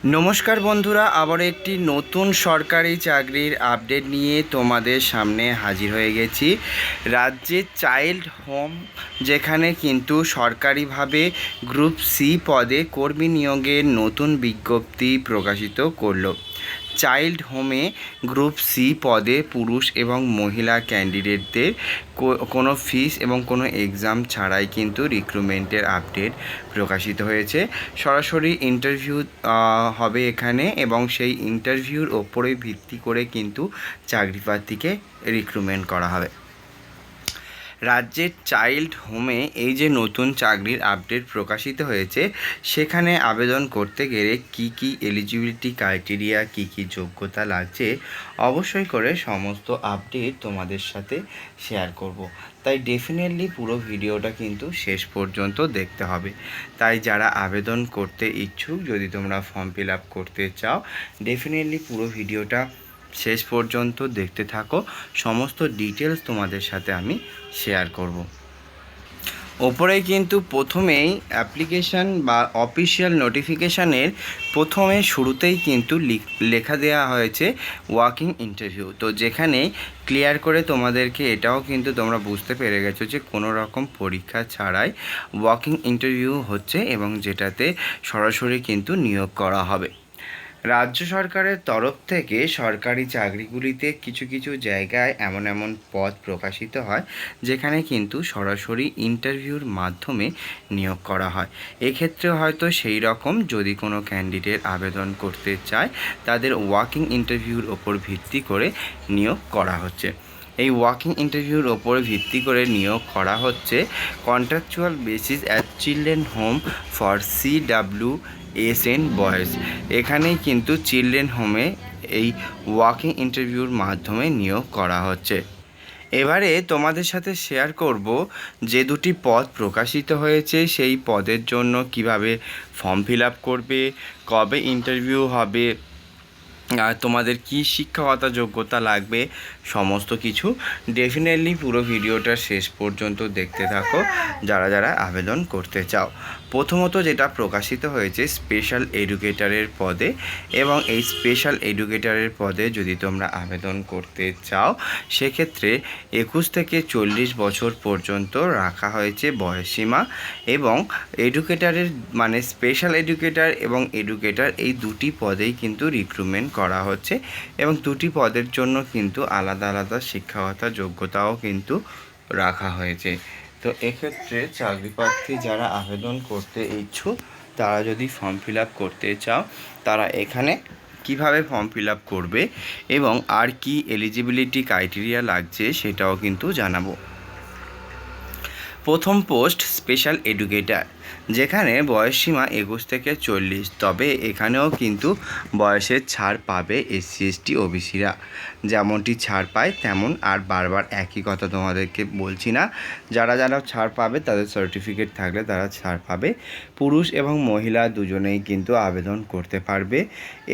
নমস্কার বন্ধুরা, আবার একটি নতুন সরকারি চাকরির আপডেট নিয়ে তোমাদের সামনে হাজির হয়ে গেছি। রাজ্যে চাইল্ড হোম, যেখানে কিন্তু সরকারিভাবে গ্রুপ সি পদে কর্মী নিয়োগের নতুন বিজ্ঞপ্তি প্রকাশিত করলো। চাইল্ড হোমে গ্রুপ সি পদে পুরুষ এবং মহিলা ক্যান্ডিডেটদের কোনো ফিস এবং কোনো এক্সাম ছাড়াই কিন্তু রিক্রুটমেন্টের আপডেট প্রকাশিত হয়েছে। সরাসরি ইন্টারভিউ হবে এখানে, এবং সেই ইন্টারভিউর ওপরে ভিত্তি করে কিন্তু চাকরি প্রার্থীকে রিক্রুটমেন্ট করা হবে। রাজ্যের চাইল্ড হোমে এই যে নতুন চাকরির আপডেট প্রকাশিত হয়েছে, সেখানে আবেদন করতে গেলে কি কি এলিজিবিলিটি ক্রাইটেরিয়া, কি কি যোগ্যতা লাগছে, অবশ্যই করে সমস্ত আপডেট তোমাদের সাথে শেয়ার করব। তাই ডেফিনেটলি পুরো ভিডিওটা কিন্তু শেষ পর্যন্ত দেখতে হবে। তাই যারা আবেদন করতে ইচ্ছুক, যদি তোমরা ফর্ম ফিল আপ করতে চাও, ডেফিনেটলি পুরো ভিডিওটা শেষ পর্যন্ত দেখতে থাকো। সমস্ত ডিটেলস তোমাদের সাথে আমি শেয়ার করব। ওপরে কিন্তু প্রথমেই অ্যাপ্লিকেশান বা অফিসিয়াল নোটিফিকেশানের প্রথমে শুরুতেই কিন্তু লেখা দেওয়া হয়েছে ওয়াকিং ইন্টারভিউ। তো যেখানে ক্লিয়ার করে তোমাদেরকে এটাও কিন্তু তোমরা বুঝতে পেরে গেছো যে কোনো রকম পরীক্ষা ছাড়াই ওয়াকিং ইন্টারভিউ হচ্ছে, এবং যেটাতে সরাসরি কিন্তু নিয়োগ করা হবে। রাজ্য সরকারের তরফ থেকে সরকারি চাকরিগুলিতে কিছু কিছু জায়গায় এমন এমন পদ প্রকাশিত হয় যেখানে কিন্তু সরাসরি ইন্টারভিউর মাধ্যমে নিয়োগ করা হয়। এক্ষেত্রে হয়তো সেই রকম যদি কোনো ক্যান্ডিডেট আবেদন করতে চায়, তাদের ওয়াকিং ইন্টারভিউর ওপর ভিত্তি করে নিয়োগ করা হচ্ছে। এই ওয়াকিং ইন্টারভিউর ওপর ভিত্তি করে নিয়োগ করা হচ্ছে contractual basis at children home for CWSN boys. এখানেই কিন্তু চিলড্রেন হোমে এই ওয়াকিং ইন্টারভিউর মাধ্যমে নিয়োগ করা হচ্ছে। এবারে তোমাদের সাথে শেয়ার করব যে দুটি পদ প্রকাশিত হয়েছে, সেই পদের জন্য কিভাবে ফর্ম ফিল আপ করবে, কবে ইন্টারভিউ হবে, আর তোমাদের কি শিক্ষাগত যোগ্যতা লাগবে, সমস্ত কিছু ডেফিনেটলি পুরো ভিডিওটা শেষ পর্যন্ত দেখতে থাকো যারা যারা আবেদন করতে চাও। প্রথমত যেটা প্রকাশিত হয়েছে স্পেশাল এডুকেটরের পদে, এবং এই স্পেশাল এডুকেটরের পদে যদি তোমরা আবেদন করতে চাও, সেক্ষেত্রে 21 থেকে 40 বছর পর্যন্ত রাখা হয়েছে বয়সসীমা। এবং এডুকেটরের মানে স্পেশাল এডুকেটর এবং এডুকেটর এই দুটি পদেই কিন্তু রিক্রুটমেন্ট করা হচ্ছে, এবং দুটি পদের জন্য কিন্তু আলাদা আলাদা শিক্ষাগত যোগ্যতাও কিন্তু রাখা হয়েছে। তো এক্ষেত্রে চাকরি প্রার্থী যারা আবেদন করতে ইচ্ছুক, তারা যদি ফর্ম ফিল আপ করতে চাও, তারা এখানে কিভাবে ফর্ম ফিল আপ করবে এবং আর কি এলিজিবিলিটি ক্রাইটেরিয়া লাগছে সেটাও কিন্তু জানাবো। প্রথম পোস্ট স্পেশাল এডুকেটর, যেখানে বয়সসীমা 21 থেকে 40, তবে এখানেও কিন্তু বয়সের ছাড় পাবে SC/ST OBCরা। যেমনটি ছাড় পায় তেমন, আর বারবার একই কথা তোমাদেরকে বলছি না। যারা যারা ছাড় পাবে তাদের সার্টিফিকেট থাকলে তারা ছাড় পাবে। পুরুষ এবং মহিলা দুজনেই কিন্তু আবেদন করতে পারবে।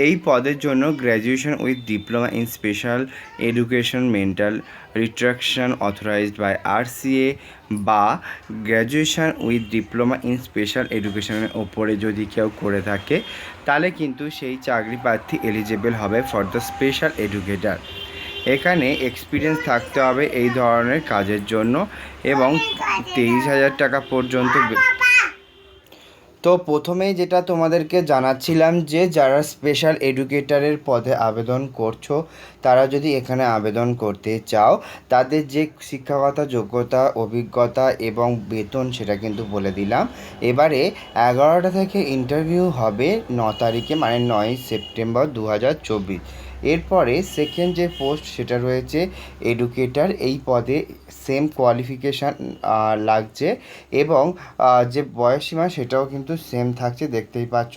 এই পদের জন্য graduation with diploma in special education mental retardation authorised by RCA, বা graduation with diploma in special এডুকেশনের ওপরে যদি কেউ করে থাকে, তাহলে কিন্তু সেই চাকরি প্রার্থী এলিজেবল হবে ফর দ্য স্পেশাল এডুকেটর। এখানে এক্সপিরিয়েন্স থাকতে হবে এই ধরনের কাজের জন্য, এবং 23,000 টাকা পর্যন্ত। তো প্রথমেই যেটা তোমাদেরকে জানাচ্ছিলাম যে যারা স্পেশাল এডুকেটরের পদে আবেদন করছো, তারা যদি এখানে আবেদন করতে চাও, তাদের যে শিক্ষাগত যোগ্যতা, অভিজ্ঞতা এবং বেতন সেটা কিন্তু বলে দিলাম। এবারে 11টা থেকে ইন্টারভিউ হবে 9 তারিখে, মানে 9 সেপ্টেম্বর 2024। এরপরে সেকেন্ড যে পোস্ট সেটা রয়েছে এডুকেটর। এই পদে সেম কোয়ালিফিকেশান লাগছে, এবং যে বয়সসীমা সেটাও কিন্তু সেম থাকছে, দেখতেই পাচ্ছ।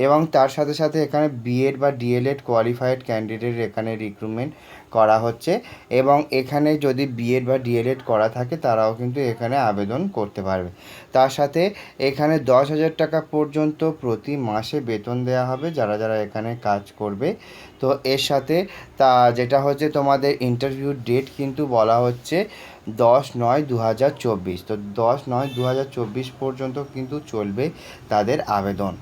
এবং তার সাথে সাথে এখানে BEd বা DLEd কোয়ালিফাইড ক্যান্ডিডেট এখানে রিক্রুটমেন্ট করা হচ্ছে, এবং এখানে যদি BEd বা DLEd করা থাকে তারাও কিন্তু এখানে আবেদন করতে পারবে। তার সাথে এখানে 10,000 টাকা পর্যন্ত প্রতি মাসে বেতন দেওয়া হবে যারা যারা এখানে কাজ করবে। তো এর সাথে যেটা হচ্ছে তোমাদের ইন্টারভিউ ডেট কিন্তু বলা হচ্ছে 10/9/2024। তো 10/9/2024 পর্যন্ত কিন্তু চলবে তাদের আবেদন।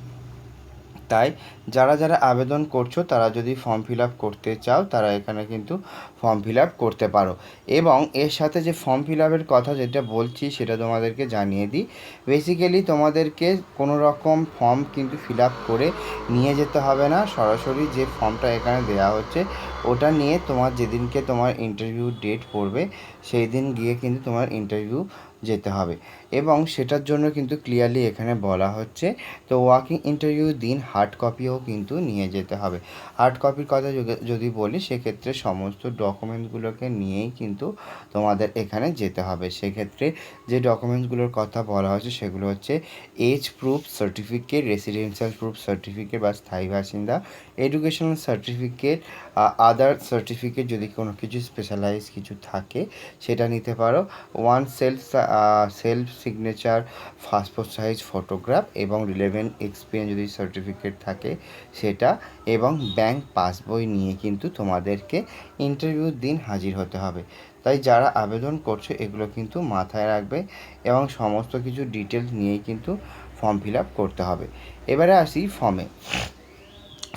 তাই যারা যারা আবেদন করছো তারা যদি ফর্ম ফিল আপ করতে চাও তারা এখানে কিন্তু ফর্ম ফিল আপ করতে পারো। এবং এর সাথে যে ফর্ম ফিল আপের কথা যেটা বলছি সেটা তোমাদেরকে জানিয়ে দিই। বেসিক্যালি তোমাদেরকে কোনো রকম ফর্ম কিন্তু ফিল আপ করে নিয়ে যেতে হবে না, সরাসরি যে ফর্মটা এখানে দেওয়া হচ্ছে ওটা নিয়ে তোমার যেদিনকে তোমার ইন্টারভিউ ডেট পড়বে সেই দিন গিয়ে কিন্তু তোমার ইন্টারভিউ যেতে হবে। এবং সেটার জন্য কিন্তু ক্লিয়ারলি এখানে বলা হচ্ছে। তো ওয়াকিং ইন্টারভিউ দিন হার্ড কপিও কিন্তু নিয়ে যেতে হবে। হার্ড কপির কথা যদি বলি সেক্ষেত্রে সমস্ত ডকুমেন্টসগুলোকে নিয়েই কিন্তু তোমাদের এখানে যেতে হবে। সেক্ষেত্রে যে ডকুমেন্টসগুলোর কথা বলা হচ্ছে সেগুলো হচ্ছে age proof certificate, residential proof certificate বা স্থায়ী বাসিন্দা, এডুকেশনাল সার্টিফিকেট, আদার সার্টিফিকেট যদি কোনো কিছু স্পেশালাইজ কিছু থাকে সেটা নিতে পারো, one self signature passport size photograph এবং রিলেভেন্ট এক্সপিরিয়েন্স যদি সার্টিফিকেট থাকে সেটা, এবং ব্যাংক পাসবই নিয়ে কিন্তু তোমাদেরকে ইন্টারভিউর দিন হাজির হতে হবে। তাই যারা আবেদন করছো এগুলো কিন্তু মাথায় রাখবে এবং সমস্ত কিছু ডিটেলস নিয়েই কিন্তু ফর্ম ফিল আপ করতে হবে। এবারে আসি ফর্মে।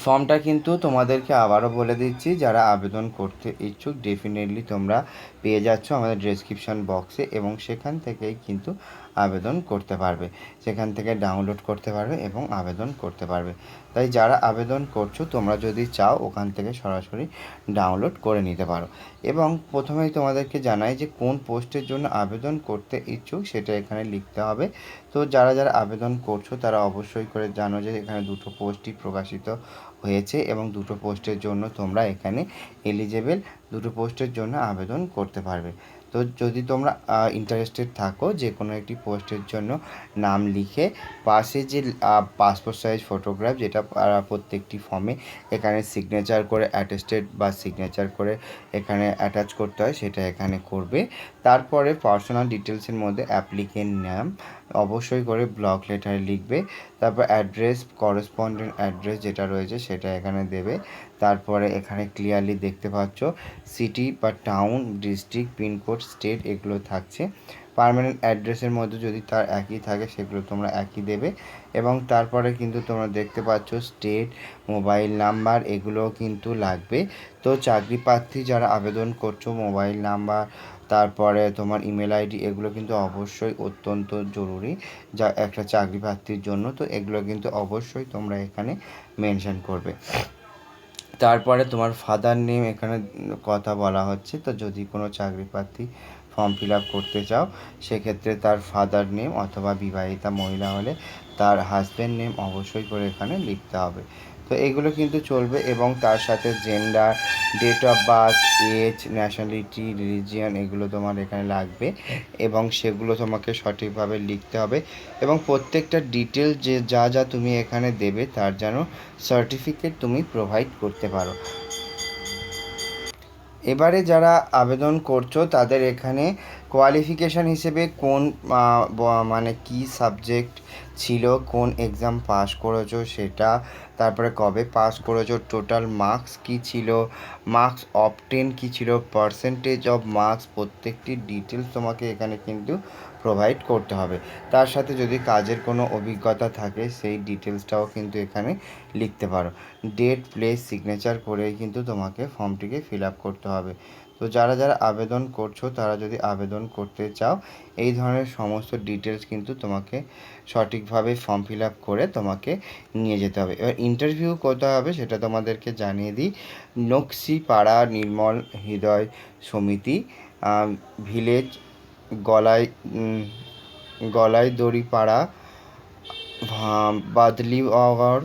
ফর্মটা কিন্তু তোমাদেরকে আবারও বলে দিচ্ছি, যারা আবেদন করতে ইচ্ছুক ডেফিনেটলি তোমরা পেয়ে যাচ্ছ আমাদের ডেসক্রিপশন বক্সে, এবং সেখান থেকেই কিন্তু আবেদন করতে পারবে, সেখান থেকে ডাউনলোড করতে পারবে এবং আবেদন করতে পারবে। তাই যারা আবেদন করছো তোমরা যদি চাও ওখান থেকে সরাসরি ডাউনলোড করে নিতে পারো। এবং প্রথমেই তোমাদেরকে জানাই যে কোন পোস্টের জন্য আবেদন করতে ইচ্ছুক সেটা এখানে লিখতে হবে। তো যারা যারা আবেদন করছো তারা অবশ্যই করে জানো যে এখানে দুটো পোস্টই প্রকাশিত হয়েছে এবং দুটো পোস্টের জন্য তোমরা এখানে এলিজেবল, দুটো পোস্টের জন্য আবেদন করতে পারবে। তো যদি তোমরা ইন্টারেস্টেড থাকো যে কোনো একটি পোস্টের জন্য নাম লিখে পাশে যে পাসপোর্ট সাইজ ফটোগ্রাফ যেটা প্রত্যেকটি ফর্মে এখানে সিগনেচার করে অ্যাটেস্টেড বা সিগনেচার করে এখানে অ্যাটাচ করতে হয় সেটা এখানে করবে। তারপরে পার্সোনাল ডিটেলসের মধ্যে অ্যাপ্লিকেন্ট নাম অবশ্যই করে ব্লক লেটারে লিখবে, তারপর অ্যাড্রেস করেসপন্ডেন্ট অ্যাড্রেস যেটা রয়েছে সেটা এখানে দেবে। তারপরে এখানে ক্লিয়ারলি দেখতে পাচ্ছ সিটি বা টাউন, ডিস্ট্রিক্ট, পিনকোড, স্টেট এগুলো থাকছে। পার্মানেন্ট অ্যাড্রেসের মধ্যে যদি তার একই থাকে সেগুলো তোমরা একই দেবে। এবং তারপরে কিন্তু তোমরা দেখতে পাচ্ছ স্টেট, মোবাইল নাম্বার এগুলোও কিন্তু লাগবে। তো চাকরি প্রার্থী যারা আবেদন করছো মোবাইল নাম্বার, তারপরে তোমার ইমেল আইডি এগুলো কিন্তু অবশ্যই অত্যন্ত জরুরি যা একটা চাকরি প্রার্থীর জন্য। তো এগুলো কিন্তু অবশ্যই তোমরা এখানে মেনশন করবে। তারপরে তোমার ফাদার নেম এখানে কথা বলা হচ্ছে। তো যদি কোনো চাকরি প্রার্থী ফর্ম ফিল আপ করতে চাও সেক্ষেত্রে তার ফাদার নেম অথবা বিবাহিতা মহিলা হলে তার হাজব্যান্ড নেম অবশ্যই করে এখানে লিখতে হবে। তো এগুলো কিন্তু চলবে এবং তার সাথে gender, date of birth, age, nationality, religion এগুলো তোমার এখানে লাগবে এবং সেগুলো তোমাকে সঠিকভাবে লিখতে হবে। এবং প্রত্যেকটা ডিটেল যে যা যা তুমি এখানে দেবে তার যেন সার্টিফিকেট তুমি প্রোভাইড করতে পারো। এবারে যারা আবেদন করছো তাদের এখানে কোয়ালিফিকেশান হিসেবে কোন মানে কি সাবজেক্ট ছিল, কোন এক্সাম পাস করেছো সেটা, তারপরে কবে পাস করেছো, টোটাল মার্কস কী ছিল, মার্কস অবটেন কী ছিল, পার্সেন্টেজ অফ মার্কস, প্রত্যেকটি ডিটেলস তোমাকে এখানে কিন্তু প্রোভাইড করতে হবে। তার সাথে যদি কাজের কোনো অভিজ্ঞতা থাকে সেই ডিটেলসটাও কিন্তু এখানে লিখতে পারো। ডেট, প্লেস, সিগনেচার করেই কিন্তু তোমাকে ফর্মটিকে ফিল আপ করতে হবে। তো যারা যারা আবেদন করছো তারা যদি আবেদন করতে চাও এই ধরনের সমস্ত ডিটেলস কিন্তু তোমাকে সঠিকভাবে ফর্ম ফিল আপ করে তোমাকে নিয়ে যেতে হবে। এবার ইন্টারভিউ কোথায় হবে সেটা তোমাদেরকে জানিয়ে দিই। নকশিপাড়া নির্মল হৃদয় সমিতি, ভিলেজ গলাইদড়িপাড়া, বাদলিগড়,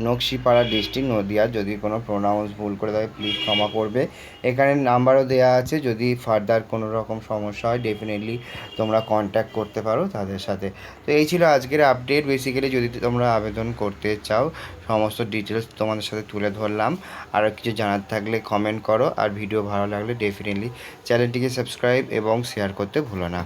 নকশিপাড়া ডিস্ট্রিক্ট, নদিয়া। যদি কোনো প্রোনাউন্স ভুল করে থাকে প্লিজ ক্ষমা করবে। এখানে নাম্বারও দেওয়া আছে, যদি ফার্দার কোনো রকম সমস্যা হয় ডেফিনেটলি তোমরা কন্ট্যাক্ট করতে পারো তাদের সাথে। তো এই ছিল আজকের আপডেট। বেসিক্যালি যদি তোমরা আবেদন করতে চাও সমস্ত ডিটেলস তোমাদের সাথে তুলে ধরলাম। আরও কিছু জানার থাকলে কমেন্ট করো, আর ভিডিও ভালো লাগলে ডেফিনেটলি চ্যানেলটিকে সাবস্ক্রাইব এবং শেয়ার করতে ভুলো না।